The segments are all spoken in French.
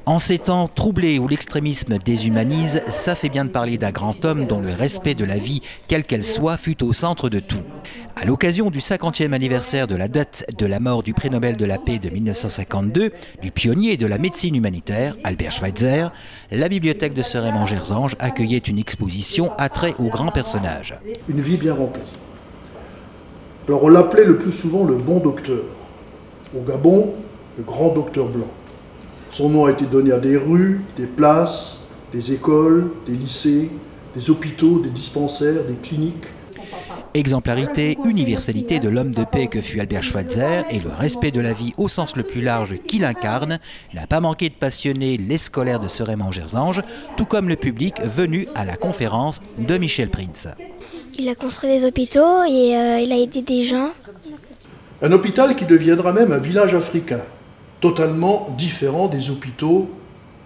En ces temps troublés où l'extrémisme déshumanise, ça fait bien de parler d'un grand homme dont le respect de la vie, quelle qu'elle soit, fut au centre de tout. À l'occasion du 50e anniversaire de la date de la mort du prix Nobel de la paix de 1952, du pionnier de la médecine humanitaire, Albert Schweitzer, la bibliothèque de Sœur Raymond-Gerzange accueillait une exposition attrait aux grands personnages. Une vie bien remplie. Alors on l'appelait le plus souvent le bon docteur. Au Gabon, le grand docteur blanc. Son nom a été donné à des rues, des places, des écoles, des lycées, des hôpitaux, des dispensaires, des cliniques. Exemplarité, universalité de l'homme de paix que fut Albert Schweitzer et le respect de la vie au sens le plus large qu'il incarne n'a pas manqué de passionner les scolaires de Sœur Raymond-Gerzange, tout comme le public venu à la conférence de Michel Prince. Il a construit des hôpitaux et il a aidé des gens. Un hôpital qui deviendra même un village africain, totalement différent des hôpitaux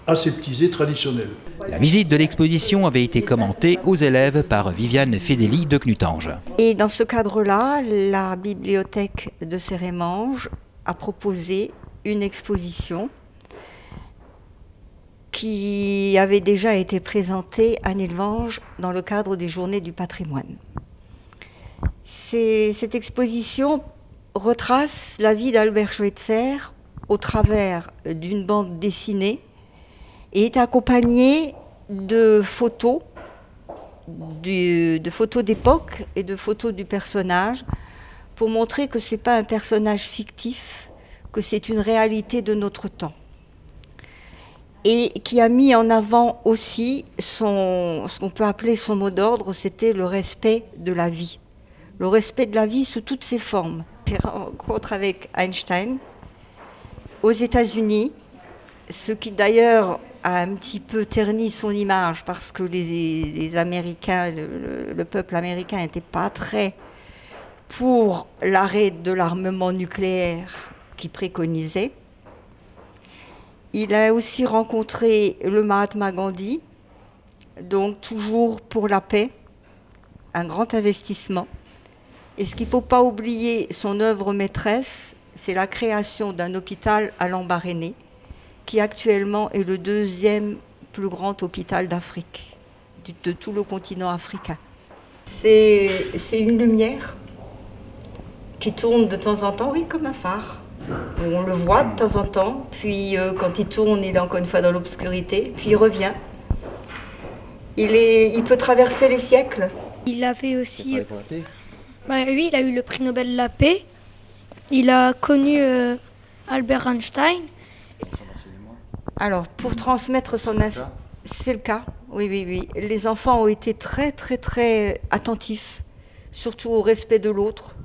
aseptisés traditionnels. La visite de l'exposition avait été commentée aux élèves par Viviane Fédéli de Knutange. Et dans ce cadre-là, la bibliothèque de Sœur-Raymond a proposé une exposition qui avait déjà été présentée à Nilvange dans le cadre des Journées du patrimoine. Cette exposition retrace la vie d'Albert Schweitzer au travers d'une bande dessinée et est accompagnée de photos d'époque et de photos du personnage pour montrer que ce n'est pas un personnage fictif, que c'est une réalité de notre temps. Et qui a mis en avant aussi ce qu'on peut appeler son mot d'ordre, c'était le respect de la vie. Le respect de la vie sous toutes ses formes. Des rencontres avec Einstein aux États-Unis, ce qui d'ailleurs a un petit peu terni son image parce que les Américains, le peuple américain n'était pas très pour l'arrêt de l'armement nucléaire qu'il préconisait. Il a aussi rencontré le Mahatma Gandhi, donc toujours pour la paix, un grand investissement. Et ce qu'il ne faut pas oublier, son œuvre maîtresse, c'est la création d'un hôpital à Lambaréné, qui actuellement est le deuxième plus grand hôpital d'Afrique, de tout le continent africain. C'est une lumière qui tourne de temps en temps, oui, comme un phare. On le voit de temps en temps, puis quand il tourne, il est encore une fois dans l'obscurité, puis il revient. Il peut traverser les siècles. Il a fait aussi... oui, il a eu le prix Nobel de la paix. Il a connu Albert Einstein. Alors, pour transmettre son... C'est le cas, oui. Les enfants ont été très, très, très attentifs, surtout au respect de l'autre.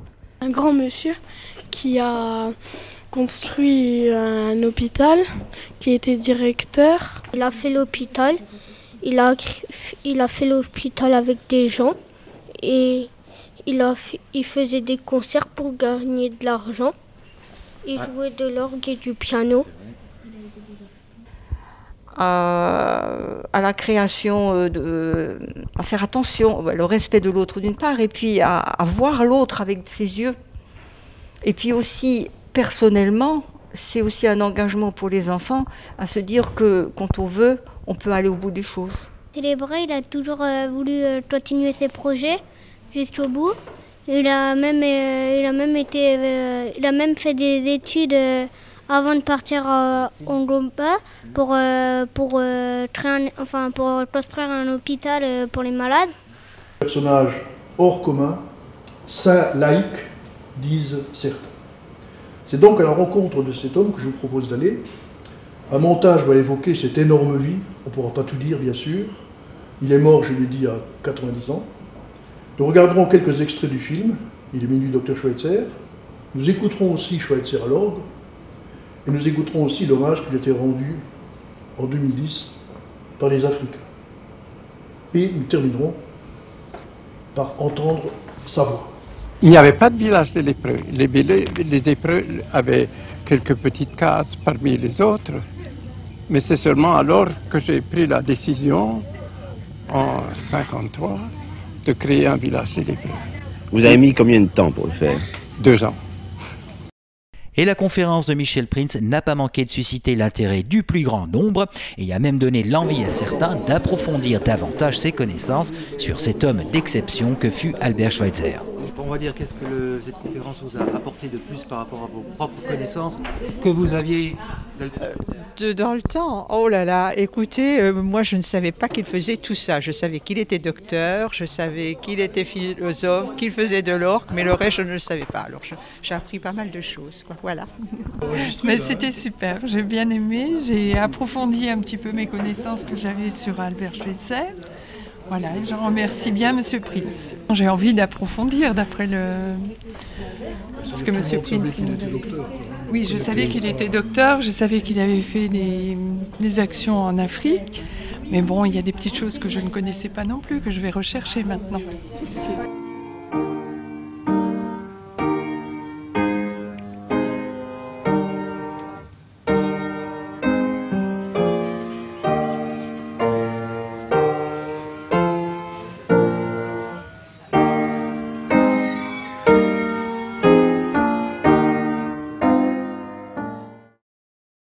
Un grand monsieur qui a construit un hôpital, qui était directeur. Il a fait l'hôpital, il a fait l'hôpital avec des gens et il faisait des concerts pour gagner de l'argent. Il jouait de l'orgue et du piano. À la création, à faire attention, le respect de l'autre d'une part, et puis à voir l'autre avec ses yeux. Et puis aussi, personnellement, c'est aussi un engagement pour les enfants à se dire que quand on veut, on peut aller au bout des choses. Célébrer, il a toujours voulu continuer ses projets jusqu'au bout. Il a même fait des études avant de partir en Gomba pour construire un hôpital pour les malades. Personnage hors commun, saint laïque, disent certains. C'est donc à la rencontre de cet homme que je vous propose d'aller. Un montage va évoquer cette énorme vie, on ne pourra pas tout dire bien sûr. Il est mort, je l'ai dit, à 90 ans. Nous regarderons quelques extraits du film, Il est minuit, Dr Schweitzer. Nous écouterons aussi Schweitzer à l'orgue. Et nous écouterons aussi l'hommage qui lui a été rendu en 2010 par les Africains. Et nous terminerons par entendre sa voix. Il n'y avait pas de village de lépreux. Les lépreux avaient quelques petites cases parmi les autres. Mais c'est seulement alors que j'ai pris la décision, en 1953, de créer un village des lépreux. Vous avez mis combien de temps pour le faire? 2 ans. Et la conférence de Michel Prins n'a pas manqué de susciter l'intérêt du plus grand nombre et a même donné l'envie à certains d'approfondir davantage ses connaissances sur cet homme d'exception que fut Albert Schweitzer. On va dire, qu'est-ce que cette conférence vous a apporté de plus par rapport à vos propres connaissances que vous aviez dans le temps? Oh là là, écoutez, moi je ne savais pas qu'il faisait tout ça. Je savais qu'il était docteur, je savais qu'il était philosophe, qu'il faisait de l'orgue, mais le reste je ne le savais pas. Alors j'ai appris pas mal de choses, quoi. Voilà. Mais c'était super, j'ai bien aimé, j'ai approfondi un petit peu mes connaissances que j'avais sur Albert Schweitzer. Voilà, et je remercie bien Monsieur Prins. J'ai envie d'approfondir d'après ce que Monsieur Prins nous a dit. Oui, je savais qu'il était docteur, je savais qu'il avait fait des actions en Afrique, mais bon, il y a des petites choses que je ne connaissais pas non plus, que je vais rechercher maintenant.